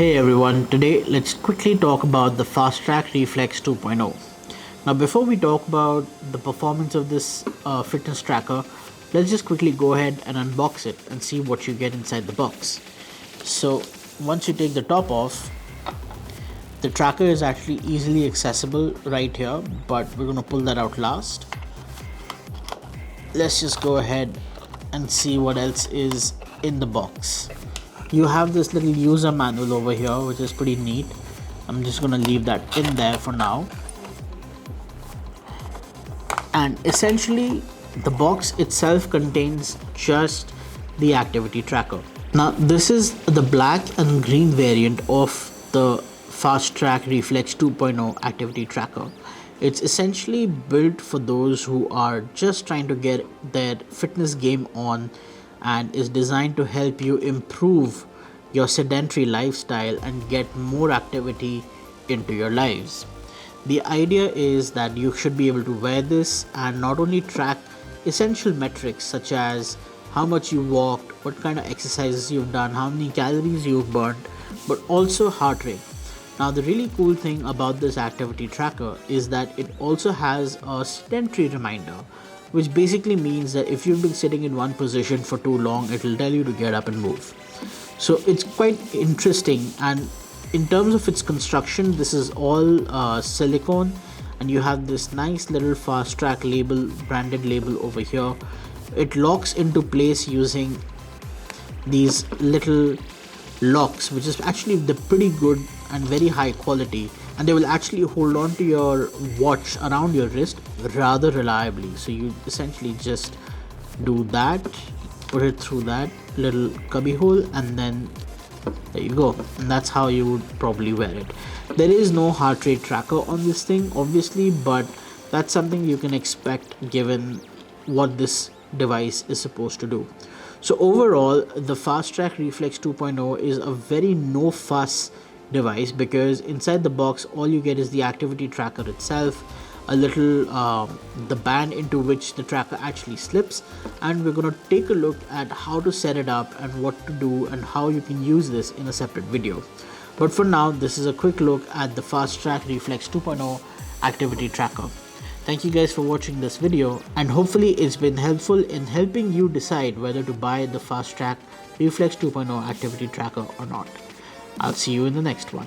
Hey everyone, today let's quickly talk about the Fastrack Reflex 2.0. Now before we talk about the performance of this fitness tracker, let's just quickly go ahead and unbox it and see what you get inside the box. So once you take the top off, the tracker is actually easily accessible right here, but we're going to pull that out last. Let's just go ahead and see what else is in the box. You have this little user manual over here, which is pretty neat. I'm just gonna leave that in there for now. And essentially, the box itself contains just the activity tracker. Now, this is the black and green variant of the Fastrack Reflex 2.0 activity tracker. It's essentially built for those who are just trying to get their fitness game on, and is designed to help you improve your sedentary lifestyle and get more activity into your lives. The idea is that you should be able to wear this and not only track essential metrics such as how much you walked, what kind of exercises you've done, how many calories you've burned, but also heart rate. Now, the really cool thing about this activity tracker is that it also has a Sentry Reminder, which basically means that if you've been sitting in one position for too long, it will tell you to get up and move. So it's quite interesting, and in terms of its construction, this is all silicone, and you have this nice little Fastrack label, branded label over here. It locks into place using these little locks, which is actually the pretty good and very high quality, and they will actually hold on to your watch around your wrist rather reliably. So you essentially just do that, put it through that little cubby hole, and then there you go, and that's how you would probably wear it. There is no heart rate tracker on this thing, obviously, but that's something you can expect given what this device is supposed to do. So overall, the Fastrack Reflex 2.0 is a very no fuss device, because inside the box all you get is the activity tracker itself, a little the band into which the tracker actually slips, and we're going to take a look at how to set it up and what to do and how you can use this in a separate video. But for now, this is a quick look at the Fastrack Reflex 2.0 activity tracker. Thank you guys for watching this video, and hopefully it's been helpful in helping you decide whether to buy the Fastrack Reflex 2.0 activity tracker or not. I'll see you in the next one.